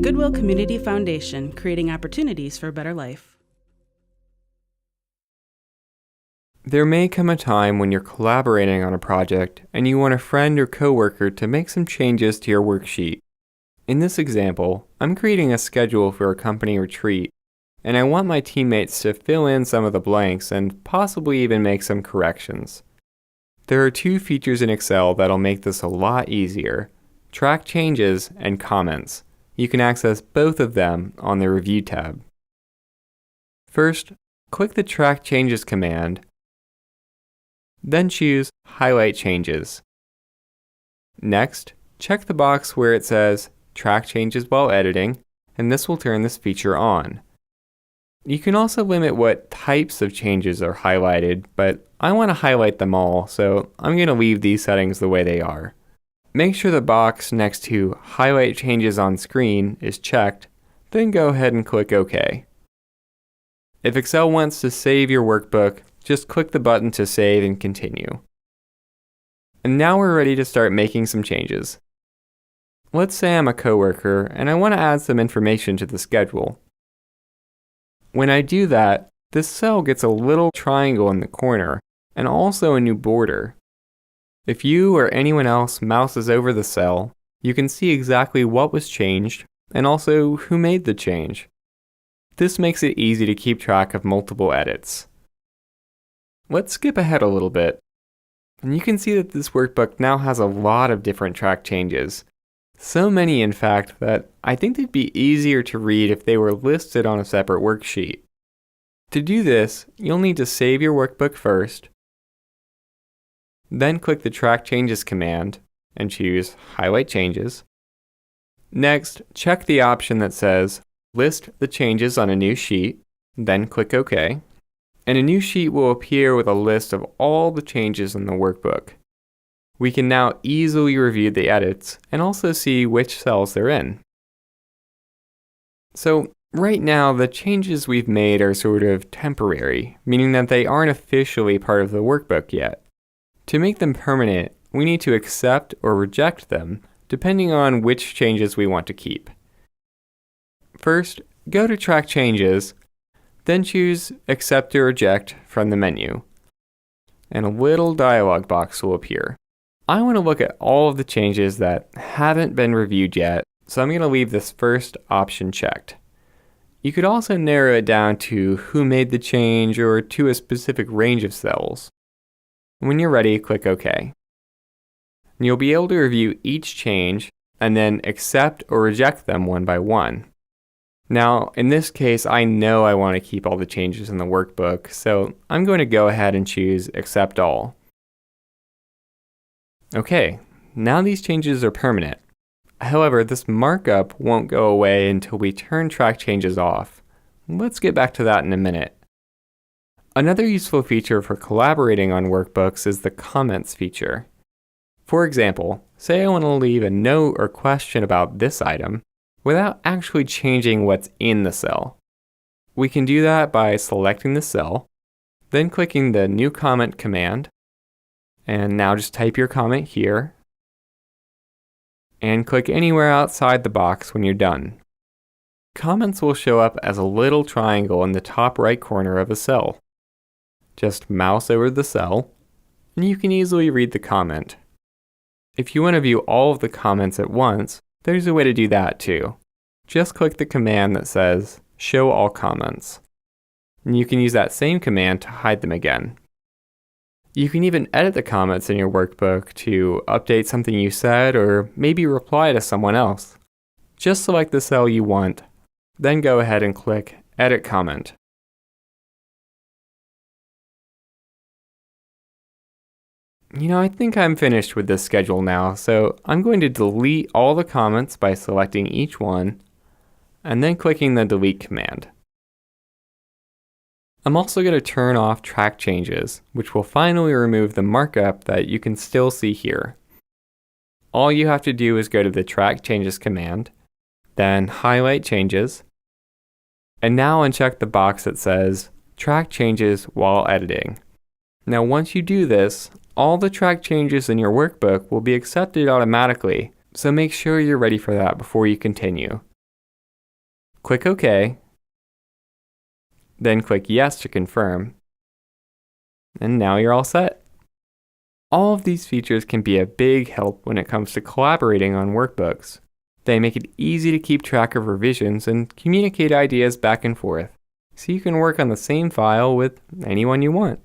Goodwill Community Foundation, creating opportunities for a better life. There may come a time when you're collaborating on a project and you want a friend or coworker to make some changes to your worksheet. In this example, I'm creating a schedule for a company retreat, and I want my teammates to fill in some of the blanks and possibly even make some corrections. There are two features in Excel that'll make this a lot easier: track changes and comments. You can access both of them on the Review tab. First, click the Track Changes command, then choose Highlight Changes. Next, check the box where it says Track Changes while editing, and this will turn this feature on. You can also limit what types of changes are highlighted, but I want to highlight them all, so I'm going to leave these settings the way they are. Make sure the box next to Highlight Changes on Screen is checked, then go ahead and click OK. If Excel wants to save your workbook, just click the button to save and continue. And now we're ready to start making some changes. Let's say I'm a coworker and I want to add some information to the schedule. When I do that, this cell gets a little triangle in the corner and also a new border. If you or anyone else mouses over the cell, you can see exactly what was changed and also who made the change. This makes it easy to keep track of multiple edits. Let's skip ahead a little bit. And you can see that this workbook now has a lot of different track changes. So many, in fact, that I think they'd be easier to read if they were listed on a separate worksheet. To do this, you'll need to save your workbook first, then click the Track Changes command and choose Highlight Changes. Next, check the option that says List the changes on a new sheet, then click OK. And a new sheet will appear with a list of all the changes in the workbook. We can now easily review the edits and also see which cells they're in. So right now, the changes we've made are sort of temporary, meaning that they aren't officially part of the workbook yet. To make them permanent, we need to accept or reject them, depending on which changes we want to keep. First, go to Track Changes, then choose Accept or Reject from the menu, and a little dialog box will appear. I want to look at all of the changes that haven't been reviewed yet, so I'm going to leave this first option checked. You could also narrow it down to who made the change or to a specific range of cells. When you're ready, click OK. And you'll be able to review each change and then accept or reject them one by one. Now, in this case, I know I want to keep all the changes in the workbook, so I'm going to go ahead and choose Accept All. Okay, now these changes are permanent. However, this markup won't go away until we turn Track Changes off. Let's get back to that in a minute. Another useful feature for collaborating on workbooks is the Comments feature. For example, say I want to leave a note or question about this item without actually changing what's in the cell. We can do that by selecting the cell, then clicking the New Comment command, and now just type your comment here, and click anywhere outside the box when you're done. Comments will show up as a little triangle in the top right corner of a cell. Just mouse over the cell, and you can easily read the comment. If you want to view all of the comments at once, there's a way to do that too. Just click the command that says Show All Comments. And you can use that same command to hide them again. You can even edit the comments in your workbook to update something you said or maybe reply to someone else. Just select the cell you want, then go ahead and click Edit Comment. I think I'm finished with this schedule now, so I'm going to delete all the comments by selecting each one and then clicking the Delete command. I'm also going to turn off Track Changes, which will finally remove the markup that you can still see here. All you have to do is go to the Track Changes command, then Highlight Changes, and now uncheck the box that says Track Changes while editing. Now once you do this, all the track changes in your workbook will be accepted automatically, So make sure you're ready for that before you continue. Click OK, then click Yes to confirm, and now you're all set. All of these features can be a big help when it comes to collaborating on workbooks. They make it easy to keep track of revisions and communicate ideas back and forth, so you can work on the same file with anyone you want.